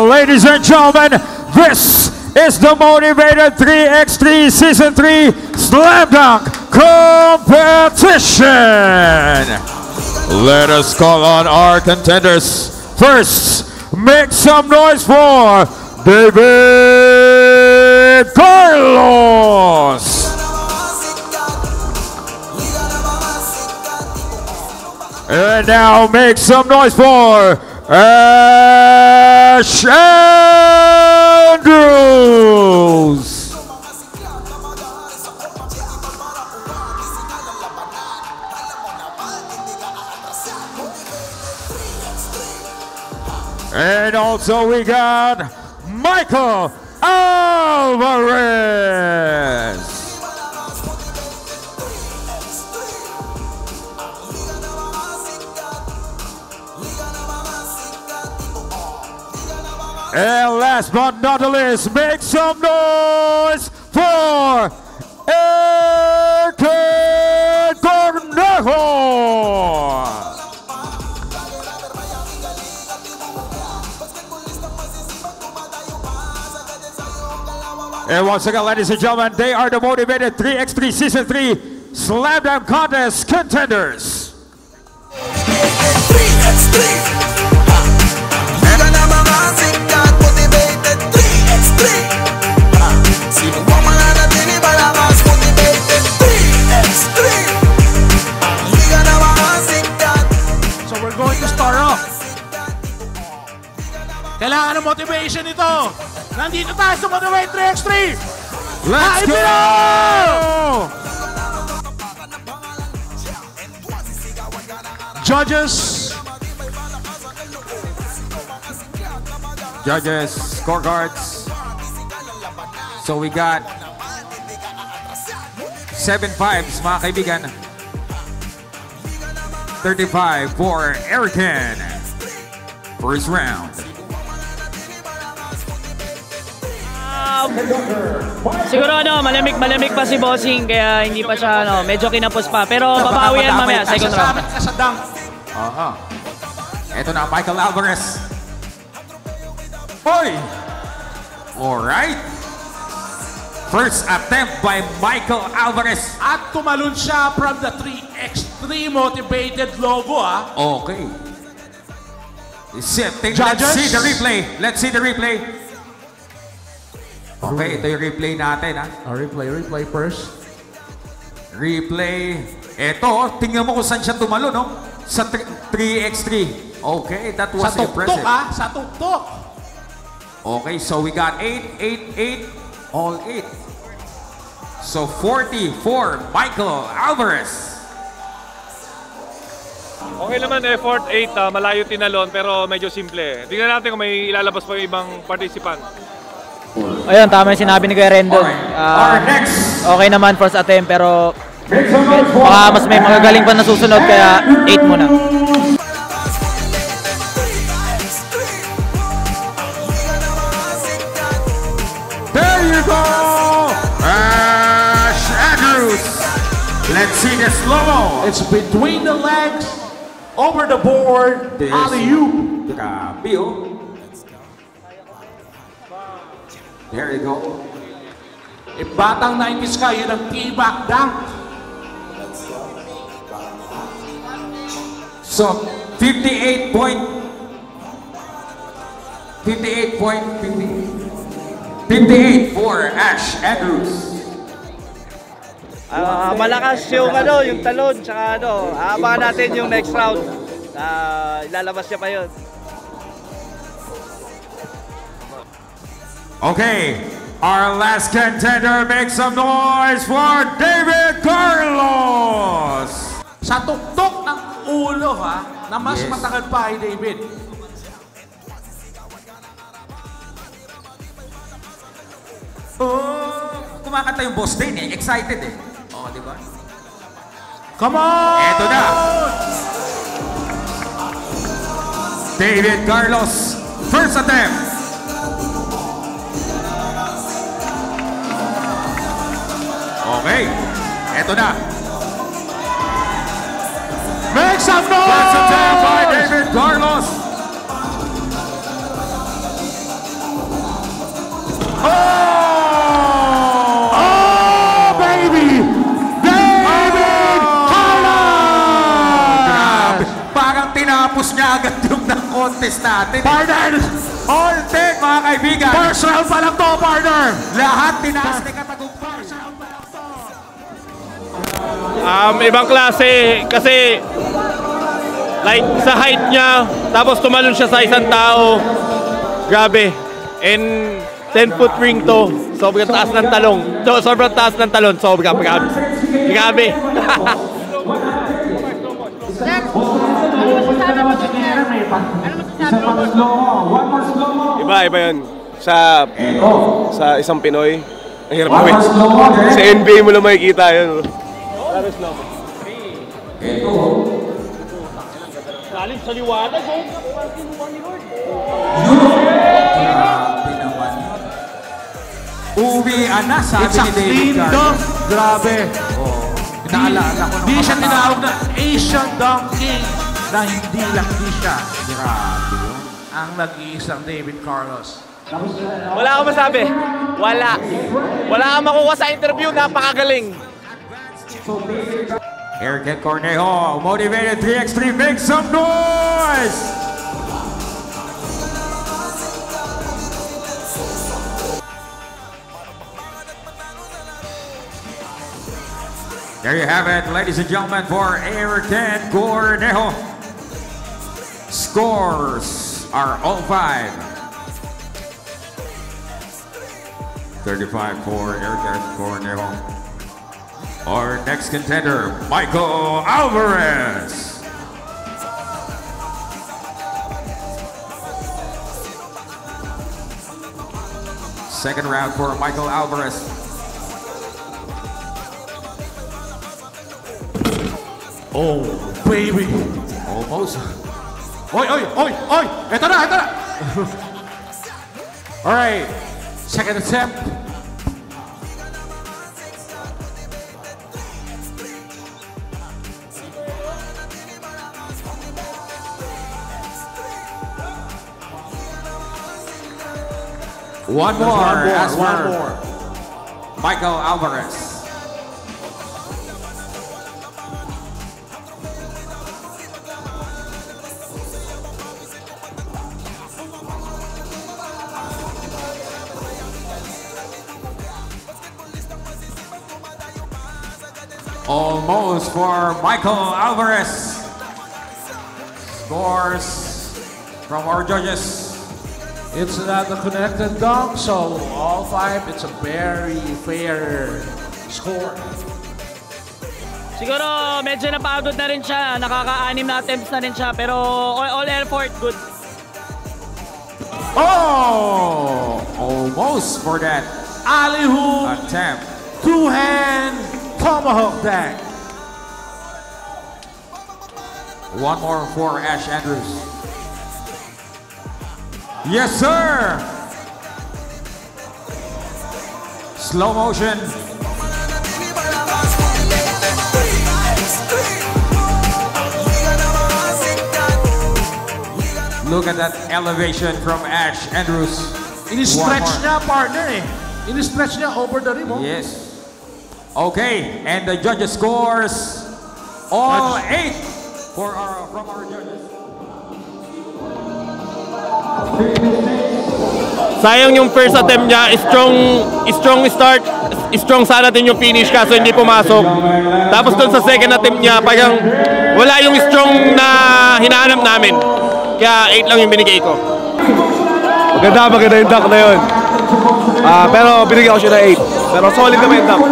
Ladies and gentlemen, this is the Motivated 3x3 Season 3 Slam Dunk Competition. Let us call on our contenders. First, make some noise for David Carlos. And now make some noise for Ash Andrews. And also we got Michael Alvarez. And last but not the least, make some noise for Erkan Cornejo. And once again, ladies and gentlemen, they are the Motivated 3x3 Season 3 Slam Dunk Contest contenders. 3x3. So we're going to start off. Kailangan ng motivation ito. Nandito tayo sa Motivate 3x3. Let's go! Judges. Judges, scorecards. So we got 7 5s, mga kaibigan. 35 for Erkan. First round. Siguro malamig pa si Bossing kaya hindi pa siya medyo kinapos pa pero babawi yan mamaya second round. Ito na Michael Alvarez. Boy. All right. First attempt by Michael Alvarez. At tumalon siya from the 3x3 motivated logo Okay. Let's see the replay. Let's see the replay. Okay, ito yung replay natin Replay first. Replay. Ito, tingnan mo kung saan siya tumalo, no? Sa 3x3. Okay, that was impressive. Sa tuktok. Okay, so we got 8, 8, 8, all 8. So 40 for Michael Alvarez. Okay naman, effort 8, malayo tinalon pero medyo simple. Tingnan natin kung may ilalabas pa yung ibang participant. Ayun, tama yung sinabi ni Kuya Rendon. Okay naman first attempt pero baka mas may mga galing pa na susunod kaya 8 muna. There you go! Ash Andrews. Let's see the slow-mo. It's between the legs, over the board, alley-oop. Grabe, oh. There you go. Batang 90s ka, yun ang keyback dunk. So, 58 for Ash Andrews. Malakas yung yung talon tsaka abangan natin yung next round. Ilalabas niya pa yun. Okay, our last contender, make some noise for David Carlos. Sa tuktok ng ulo na mas matagal pa ay David. Kumakanta yung boss din excited di ba? Come on! Eto na. David Carlos, first attempt. Okay, eto na. Make some noise! First attempt by David Carlos. Inalabas niya agad yung contest natin. Partner! All 10, mga kaibigan. First round pa lang to, partner! Lahat tinaas ni katagumpay. Ibang klase kasi like sa height niya, tapos tumalon siya sa isang tao. Grabe. And 10-foot ring to. Sobrang taas ng talong. Sobrang taas ng talon. Sobrang grabe. Grabe. Iba yun. Sa isang Pinoy, ang hirap gawin. Sa NBA mo lang makikita yun. Galing sa liwanag, oh. Grabe naman yun. Uwian na, sabi It's a ni David clean Carlos. dunk. Grabe. Naalala ko nung Di siya kabataan. tinawag na Asian Dunk King na hindi lang di siya. Grabe yun. Ang nag-iisang David Carlos. Wala akong masabi. Wala. Wala kang makukuha sa interview. Napakagaling. Eric Cornejo, motivated 3x3, make some noise! There you have it, ladies and gentlemen, for Eric Cornejo. Scores are all 5. 35 for Eric Cornejo. Our next contender, Michael Alvarez. Second round for Michael Alvarez. Oh, baby. Almost. Oy, oy, oy, oy! Ito na, ito na! Alright, second attempt. One more. As one for more. Michael Alvarez. Almost for Michael Alvarez. Scores from our judges. It's not a connected dunk, so all 5, it's a very fair score. Siguro medyo napagod na rin siya. Nakaka-6 na attempts na rin siya. Pero all effort, good. Oh! Almost for that Alley-hoop, attempt. two-hand, tomahawk dunk. One more for Ash Andrews. Yes, sir! Slow motion. Look at that elevation from Ash Andrews. In-stretch One more. niya, partner eh. In-stretch niya over the rim, oh. Yes. Okay, and the judges scores all 8 from our judges. Sayang yung first attempt niya. Strong start. Strong sana din yung finish kaso hindi pumasok. Tapos doon sa second attempt niya, parang wala yung strong na hinahanap namin. Kaya 8 lang yung binigay ko. Maganda yung dunk na yun. Pero binigyan ko siya na 8. Pero solid naman yung dunk.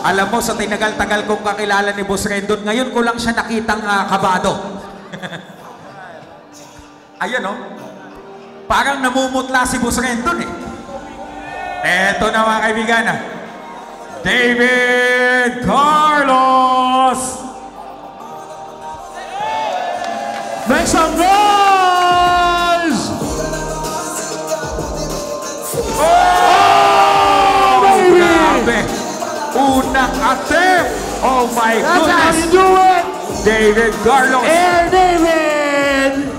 Alam mo, sa tinagal-tagal kong kakilala ni Boss Rendon, ngayon ko lang siya nakitang kabado. Ayun, oh. Parang namumutla si Boss Rendon, eh. Eto na, mga kaibigan, David Carlos! Make some noise! Oh, grabe! Unang attempt! Oh my That's how goodness! you do it! David Carlos! Air David!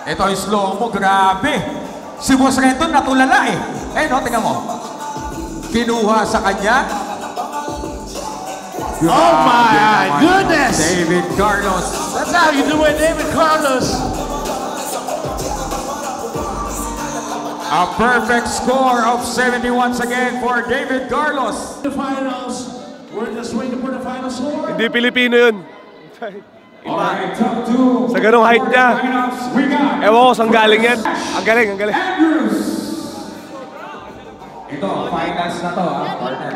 Ito yung slow mo, grabe! Si Boss Rendon natulala, eh. Eh, no, tingnan mo. Kinuha sa kanya. Oh my goodness! David Carlos. That's how you do it, David Carlos. A perfect score of 70 once again for David Carlos. The finals. We're just waiting for the final score. Hindi Pilipino yun. Alright, top two. Sa ganong height niya. We got Ewan ko saan galing yan. Ang galing, ang galing. Andrews. Ito, finals na to, partner.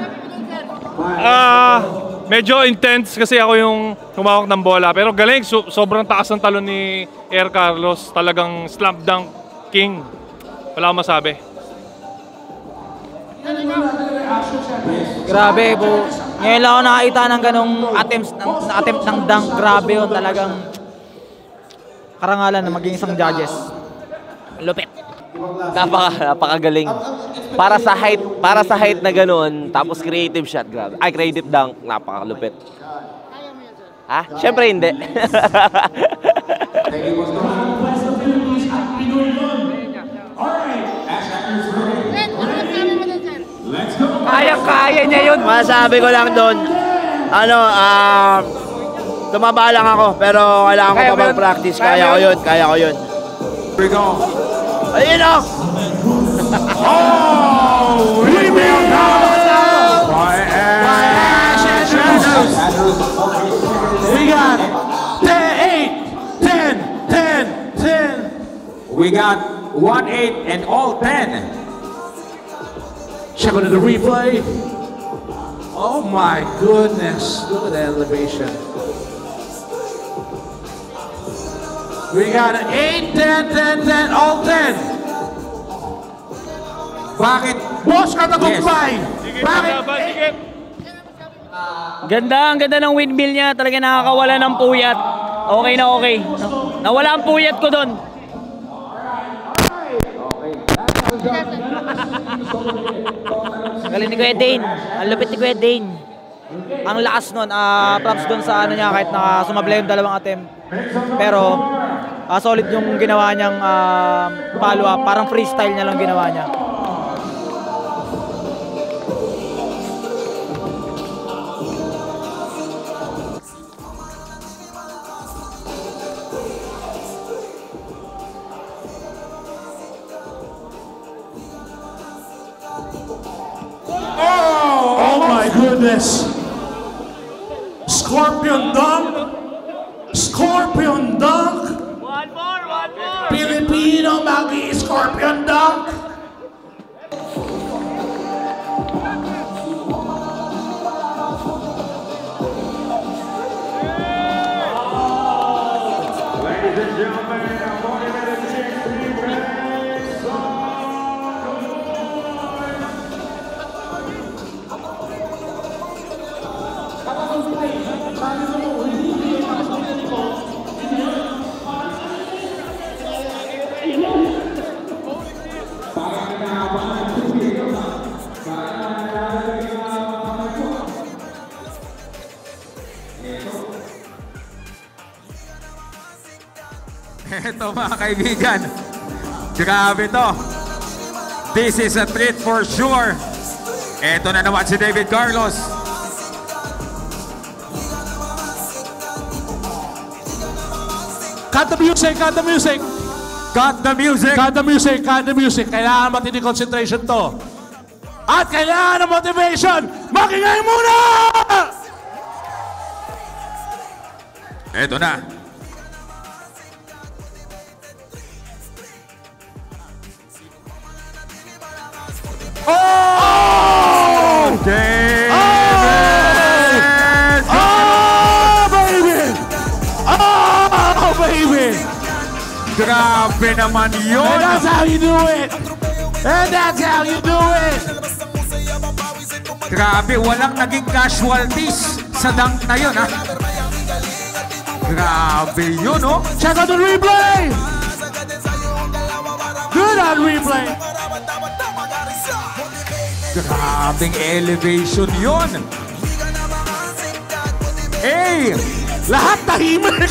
Medyo intense kasi ako yung tumawak ng bola. Pero galing, sobrang taas ng talon ni Air Carlos. Talagang slam dunk king. Wala akong masabi. Grabe po. Ngayon lang ako nakakita ng ganong attempt ng dunk. Grabe yun talagang karangalan na maging isang judges. Lupit. Napakagaling. Para sa height na ganoon, tapos creative shot, grabe. Ay, creative dunk, napakalupit. Ha? Siyempre hindi. Kaya niya yun. Masabi ko lang doon, tumaba lang ako, pero kailangan ko pa mag-practice. Kaya ko yun. Here we go. Ayun o! Oh! Rebound now by Andrews. We got 8, 10, 10, 10. We got 1-8 and all 10. Check out the replay. Oh my goodness. Look at that elevation. We got 8, 10, 10, 10, all 10. Bakit? Boss katagumpay. Bakit? Ang ganda ng windmill niya. Talaga nakakawala ng puyat. Okay na okay. Nawala ang puyat ko doon. Galing ni Kuya Dane. Ang lupit ni Kuya Dane. Ang lakas nun. Props dun sa ano niya kahit sumabla yung dalawang attempt. Pero solid yung ginawa niyang follow-up. Parang freestyle niya lang ginawa niya. Oh my goodness. Scorpion dunk. Scorpion dunk. One more. Filipino mag-i-scorpion dunk. Ito mga kaibigan, grabe to. This is a treat for sure. Ito na naman si David Carlos. Cut the music, cut the music. Cut the music. Cut the music, cut the music. Kailangan matindi concentration to. At kailangan ng motivation. Makingay muna! Ito na. Oh! David! Oh, baby! Oh, baby! Grabe naman yun! And that's how you do it! And that's how you do it! Grabe, walang naging casualties sa dunk na yun, ha? Grabe yun, oh! Check out the replay! Good on replay! Grabing elevation yun! Hey! Lahat tahimik!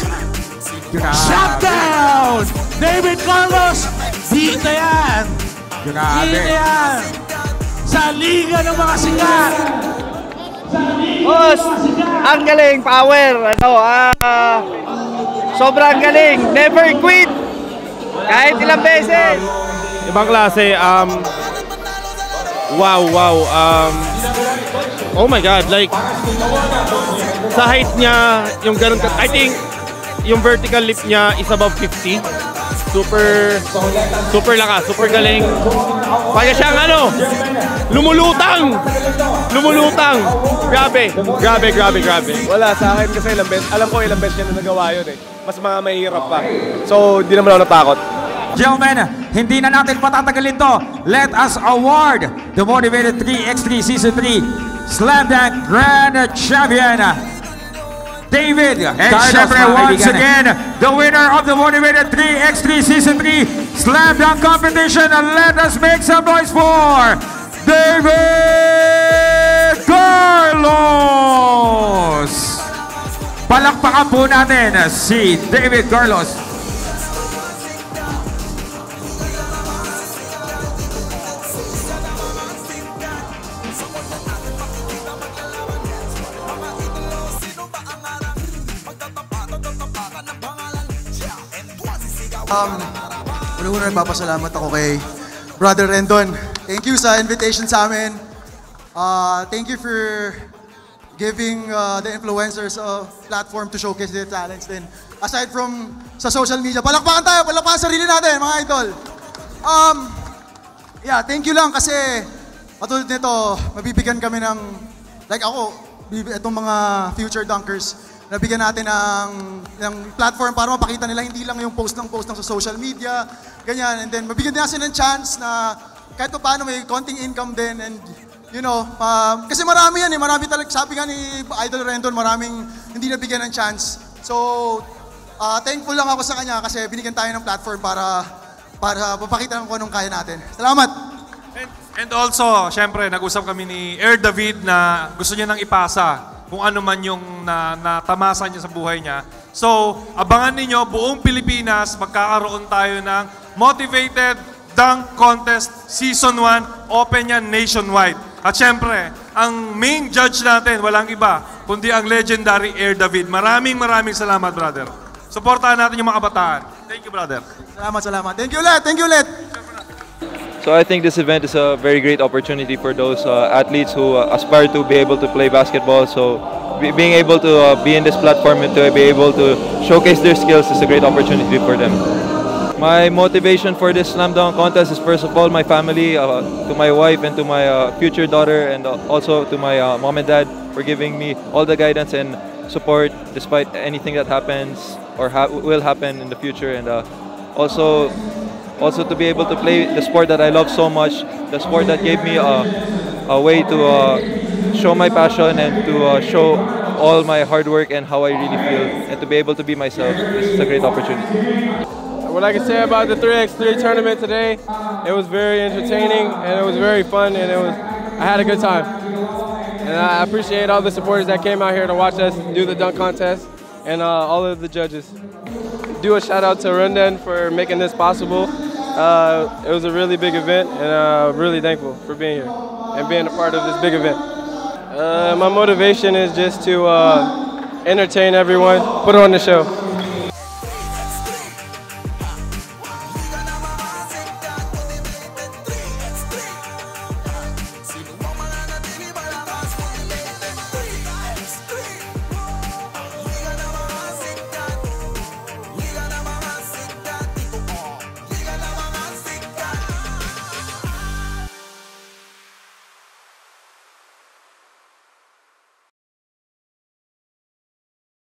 Grabe! Shut down! David Carlos! Dito yan! Grabe! Dito yan! Sa liga ng mga sikat! Boss, ang galing, power, sobrang galing, never quit, kahit ilang beses. Ibang klase, wow, oh my God, like, sa height niya, yung ganun, I think, yung vertical lift niya is above 50. Super lakas, super galing. Kaya siyang lumulutang. Grabe. Wala, sa akin kasi ilang beses, alam ko ilang beses niya na nagawa yun eh. Mas mga mahirap pa. So, di naman ako natakot. Gentlemen, hindi na natin patatagalin to. Let us award the Motivated 3x3 Season 3 Slam Dunk Grand Champion, David. And syempre, once again, the winner of the Motivated 3x3 Season 3 Slam Dunk Competition. Let us make some noise for David Carlos. Palakpakan po natin si David Carlos. Una-una nagpapasalamat ako kay Brother Rendon. Thank you sa invitation sa amin. Thank you for giving the influencers a platform to showcase their talents din. Aside from sa social media, palakpakan tayo, palakpakan sarili natin, mga idol. Yeah, thank you lang kasi katulad nito, mabibigyan kami ng, like ako, itong mga future dunkers, nabigyan natin ng platform para mapakita nila hindi lang yung post ng sa social media, ganyan. And then mabigyan din natin ng chance na kahit pa paano may konting income din. And you know, kasi marami yan eh, marami talaga, sabi nga ni Idol Rendon, maraming hindi nabigyan ng chance. So, thankful lang ako sa kanya kasi binigyan tayo ng platform para papakita ng kung anong kaya natin. Salamat! And also, syempre, nag-usap kami ni Air David na gusto niya nang ipasa kung ano man yung natamasa niya sa buhay niya. So, abangan ninyo, buong Pilipinas, magkakaroon tayo ng Motivated Dunk Contest Season 1, open yan nationwide. At syempre, ang main judge natin, walang iba, kundi ang legendary Air David. Maraming salamat, brother. Supportahan natin yung mga kabataan. Thank you, brother. Salamat. Thank you ulit. So I think this event is a very great opportunity for those athletes who aspire to be able to play basketball. So being able to be in this platform and to be able to showcase their skills is a great opportunity for them. My motivation for this slam dunk contest is first of all my family, to my wife and to my future daughter, and also to my mom and dad for giving me all the guidance and support despite anything that happens or will happen in the future, and also to be able to play the sport that I love so much, the sport that gave me a way to show my passion and to show all my hard work and how I really feel, and to be able to be myself. This is a great opportunity. What I can say about the 3x3 tournament today, it was very entertaining and it was very fun, and I had a good time. And I appreciate all the supporters that came out here to watch us do the dunk contest, and all of the judges. Do a shout out to Rendon for making this possible. It was a really big event, and I'm really thankful for being here and being a part of this big event. My motivation is just to entertain everyone, put on the show.